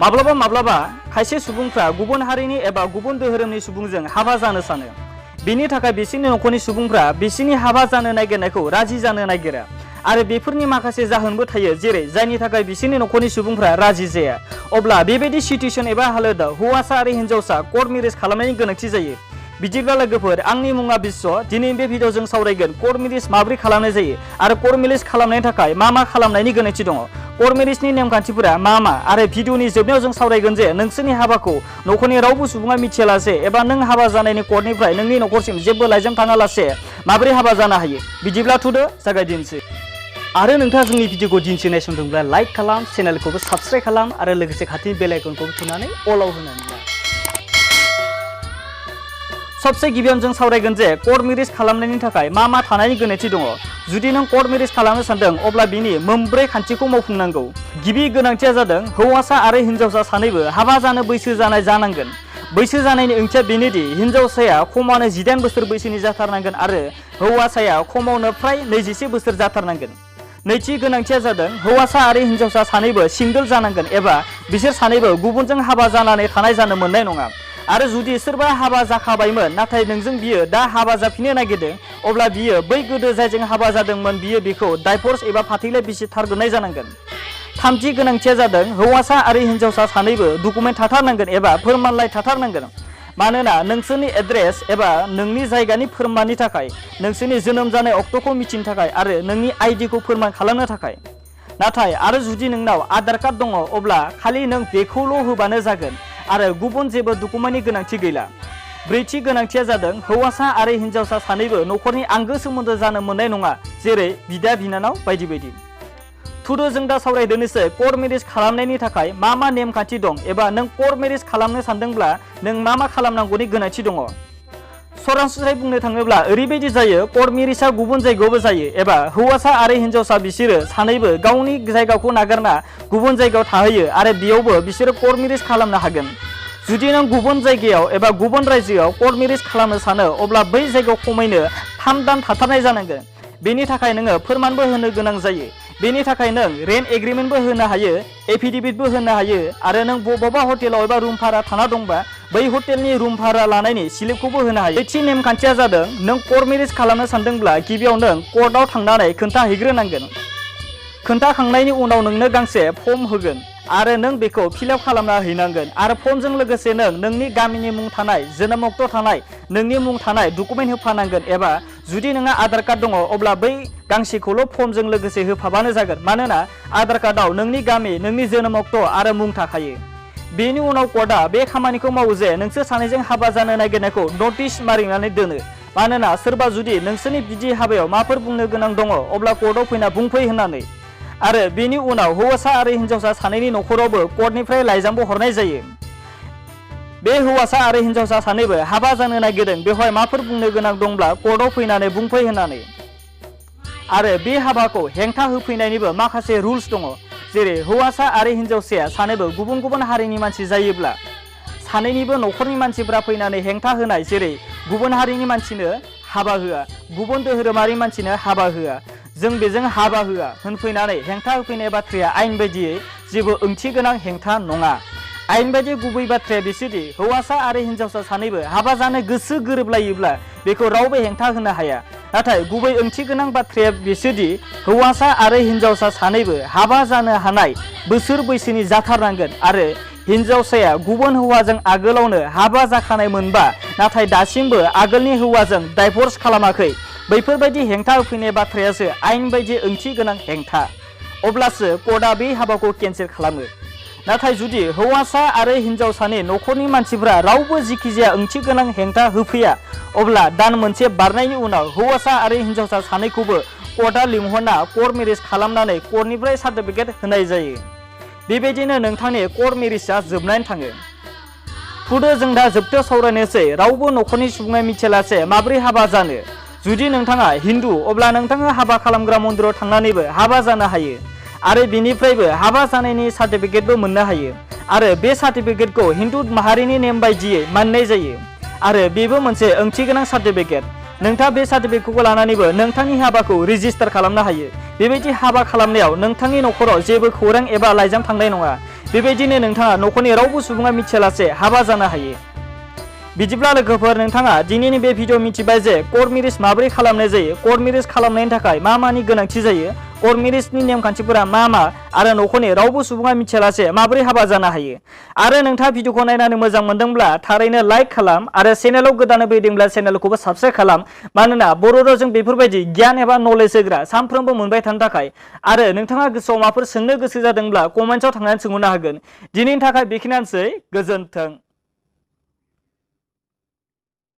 माब्लाबा माब्लाबा खायसे सुबुंफ्रा गुबुन हारिनि एबा गुबुन धोरोमनि सुबुंजों हाबा जानो सानो। बेनि थाखाय बिसोरनि नखरनि सुबुंफ्रा बिसोरनि हाबा जानो नागिरनायखौ राजि जानो नागिरा आरो बेफोरनि माखासे जाहोनबो थायो, जेरै जायनि थाखाय बिसोरनि नखरनि सुबुंफ्रा राजि जाया। अब्ला बेबायदि सिचुएसन एबा हालोदाव हौवासा आरो हिन्जावसा कर्ट मेरेज खालामनायनि गोनांथि जायो। बिदिब्ला लोगोफोर, आंनि मुङा बिश्व। दिनै बे भिडिअ जों सावरायगोन कर्ट मेरेज माबोरै खालामनाय जायो आरो कर्ट मेरेज खालामनायनि थाखाय मा खालामनायनि गोनांथि दङ, कर्ट मेरेजनि नेमखान्थिफोरा मा आरो भिडिअनि जोबनायाव जों सावरायगोन जे नोंसोरनि हाबाखौ नखरनि रावबो सुबुङा मिथियालासे एबा नों हाबा जानायनि कर्टनिफ्राय नोंनि नखरसिम जेबो लाइजाम थाङालासे माबोरै हाबा जानो हायो। बिदिब्ला थुदो जागायदिनोसै। आरो नोंथाङा जोंनि भिडिअखौ दिनैसो नायसंदोंब्ला लाइक खालाम, चेनेलखौबो साबस्क्राइब खालाम आरो लोगोसे खाथिनि बेल आइकनखौबो थुनानै अलाव होनानै ला। सबसे गिबियावनो जों सावरायगोन जे कर्ट मेरेज खालामनायनि थाखाय मा थानायनि गोनांथि दङ। जुदि नों कर्ट मेरेज खालामनो सानदों अब्ला बिनि मोनब्रै खान्थिखौ मावफुंनांगौ। गिबि गोनांथिया जादों हौवासा आरो हिन्जावसा सानैबो हाबा जानो बैसो जानाय जानांगोन। बैसो जानायनि ओंथिया बेनोदि हिन्जावसाया खमावनो 18 बोसोर बैसोनि जाथारनांगोन आरो हौवासाया खमावनो फ्राय 21 बोसोर जाथारनांगोन। नैथि गोनांथिया जादों हौवासा आरो हिन्जावसा सानैबो सिंगोल जानांगोन एबा बिसोर सानैबो गुबुनजों हाबा जानानै थानाय जानो मोननाय नङा। आरो जुदि सोरबा हाबा जाखाबायमोन नाथाय नोंजों बियो दा हाबा जाफिननो नागिरदों अब्ला बियो बै गोदो जायजों हाबा जादोंमोन बियो बेखौ डाइभर्स एबा फाथैलाइ बिसिथारग्रोनाय जानांगोन। थामथि गोनांथिया जादों हौवासा आरो हिन्जावसा सानैबो डकुमेन्ट थाथारनांगोन एबा फोरमानलाइ थाथारनांगोन। मानोना नोंसोरनि एड्रेस एबा नोंनि जायगानि फोरमाननि थाखाय, नोंसोरनि जोनोम जानाय अक्ट'खौ मिथिनो थाखाय आरो नोंनि आइडिखौ फोरमान खालामनो थाखाय। नाथाय आरो जुदि नोंनाव आधार कार्ड दङ अब्ला खालि नों बेखौल' होबानो जागोन आरो गुबुन जेबो डकुमेन्टनि गोनांथि गैला। ब्रैथि गोनांथिया जादों हौवासा आरो हिन्जावसा सानैबो नखरनि आंगो सोमोन्दो जानो मोननाय नङा, जेरै बिदा बिनानाव बायदि बायदि। थुदो जों दा सावरायदोनोसै कर्ट मेरेज खालामनायनि थाखाय मा नेमखान्थि दं एबा नों कर्ट मेरेज खालामनो सानदोंब्ला नों मा खालामनांगौनि गोनांथि दङ। सरासनस्रायै बुंनो थाङोब्ला ओरैबायदि जायो, कर्ट मेरेजआ गुबुन जायगायावबो जायो एबा हौवासा आरो हिन्जावसा बिसोरो सानैबो गावनि जायगाखौ नागारना गुबुन जायगायाव थाहैयो आरो बेयावबो बिसोरो कर्ट मेरेज खालामनो हागोन। जुदि नों गुबुन जायगायाव एबा गुबुन रायजोआव कर्ट मेरेज खालामनो सानो अब्ला बै जायगायाव खमैनो 3 दान थाथारनाय जानांगोन। बेनि थाखाय नोङो फोरमानबो होनो गोनां जायो। बेनि थाखाय नों रेन्ट एग्रिमेन्टबो होनो हायो, एफिडेभिटबो होनो हायो आरो नों बबेबा हटेलाव एबा रुम भारा थाना दंबा बै हटेलनि रुम भारा लानायनि स्लिपखौबो होनो हायो। नैथि नेमखान्थिया जादों नों कर्ट मेरेज खालामनो सानदोंब्ला गिबियाव नों कर्टआव थांनानै खोन्थाहैग्रोनांगोन। खोन्थाखांनायनि उनाव नोंनो गांसे फर्म होगोन आरो नों बेखौ फिलआप खालामना हैनांगोन आरो फर्मजों लोगोसे नोंनि गामिनि मुं थानाय, जोनोम अक्ट' थानाय, नोंनि मुं थानाय डकुमेन्ट होफानांगोन एबा जुदि नोंहा आधार कार्ड दङ अब्ला बै गांसेखौल' फर्मजों लोगोसे होफाबानो जागोन। मानोना आधार कार्डआव नोंनि गामि, नोंनि जोनोम अक्ट' आरो मुं थाखायो। बेनि उनाव कर्टआ बे खामानिखौ मावो जे नोंसोर सानैजों हाबा जानो नागिरनायखौ नटिस मारिनानै दोनो। मानोना सोरबा जुदि नोंसोरनि बिदि हाबायाव माफोर बुंनो गोनां दङ अब्ला कर्टआव फैना बुंफै होननानै। आरो बेनि उनाव हौवासा आरो हिन्जावसा सानैनि नखरावबो कर्टनिफ्राय लाइजामबो हरनाय जायो। बे हौवासा आरो हिन्जावसा सानैबो हाबा जानो नागिरदों, बेवहाय माफोर बुंनो गोनां दंब्ला कर्टआव फैनानै बुंफै होननानै। आरो बे हाबाखौ हेंथा होफैनायनिबो माखासे रुल्स दङ, जेरै हौवासा आरो हिन्जावसाया सानैबो गुबुन गुबुन हारिनि मानसि जायोब्ला सानैनिबो नखरनि मानसिफ्रा फैनानै हेंथा होनाय, जेरै गुबुन हारिनि मानसिनो हाबा होआ, गुबुन धोरोमारि मानसिनो हाबा होआ, जों बेजों हाबा होआ होनफैनानै हेंथा होफैनाय बाथ्राया आयेन बायदियै जेबो ओंथि गोनां हेंथा नङा। आयेन बायदि गुबै बाथ्राया बिसोरदि हौवासा आरो हिन्जावसा सानैबो हाबा जानो गोसो गोरोबलायोब्ला बेखौ रावबो हेंथा होनो हाया। नाथाय गुबै ओंथि गोनां बाथ्राया बिसोरदि हौवासा आरो हिन्जावसा सानैबो हाबा जानो हानाय बोसोर बैसोनि जाथारनांगोन आरो हिन्जावसाया गुबुन हौवाजों आगोलावनो हाबा जाखानाय मोनबा नाथाय दासिमबो आगोलनि हौवाजों डाइभर्स खालामाखै, बैफोरबायदि हेंथा होफैनाय बाथ्रायासो आयेन बायदि ओंथि गोनां हेंथा। अब्लासो कर्टआ बे हाबाखौ केन्सेल खालामो। नाथाय जुदि हौवासा आरो हिन्जावसानि नखरनि मानसिफ्रा रावबो जिखिजाया ओंथि गोनां हेंथा होफैया अब्ला दान मोनसे बारनायनि उनाव हौवासा आरो हिन्जावसा सानैखौबो कर्टआ लिंहरना कर्ट मेरेज खालामनानै कर्टनिफ्राय सार्टिफिकेट होनाय जायो। बेबायदिनो नोंथांनि कर्ट मेरेजआ जोबनानै थाङो। थुदो जों दा जोबथायाव सावरायनोसै रावबो नखरनि सुबुङा मिथियालासे माबोरै हाबा जानो। जुदि नोंथाङा हिन्दु अब्ला नोंथाङा हाबा खालामग्रा मन्दिराव थांनानैबो हाबा जानो हायो आरो बिनिफ्रायबो हाबा जानायनि सार्टिफिकेटबो मोननो हायो आरो बे सार्टिफिकेटखौ हिन्दु माहारिनि नेम बायदियै मानिनाय जायो आरो बेबो मोनसे ओंथि गोनां सार्टिफिकेट। नोंथाङा बे सार्टिफिकेटखौ लानानैबो नोंथांनि हाबाखौ रेजिस्टार खालामनो हायो। बेबायदि हाबा खालामनायाव नोंथांनि नखराव जेबो खौरां एबा लाइजाम थांनाय नङा। बेबायदिनो नोंथाङा न'खरनि रावबो सुबुङा मिथियालासे हाबा जानो हायो। बिदिब्ला लोगोफोर नोंथाङा दिनैनि बे भिडिअ मिथिबाय जे कर्ट मेरिज माबोरै खालामनाय जायो, कर्ट मेरिज खालामनायनि थाखाय मा मानि गोनांथि जायो, कर्ट मेरिजनि नेमखान्थिफोरा मा मा आरो न'खरनि रावबो सुबुङा मिथियालासे माबोरै हाबा जानो हायो। आरो नोंथाङा भिडिअखौ नायनानै मोजां मोनदोंब्ला थारैनो लाइक खालाम आरो चेनेलाव गोदानै फैदोंब्ला चेनेलखौबो साबस्क्राइब खालाम। मानोना बर' रावजों बेफोरबायदि गियान एबा नलेज होग्रा सानफ्रोमबो मोनबाय थानो थाखाय। आरो नोंथाङा गोसोआव माबाफोर सोंनो गोसो जादोंब्ला कमेन्टआव थांनानै सोंहरनो हागोन। दिनैनि थाखाय बेखिनियानोसै, गोजोन्थों।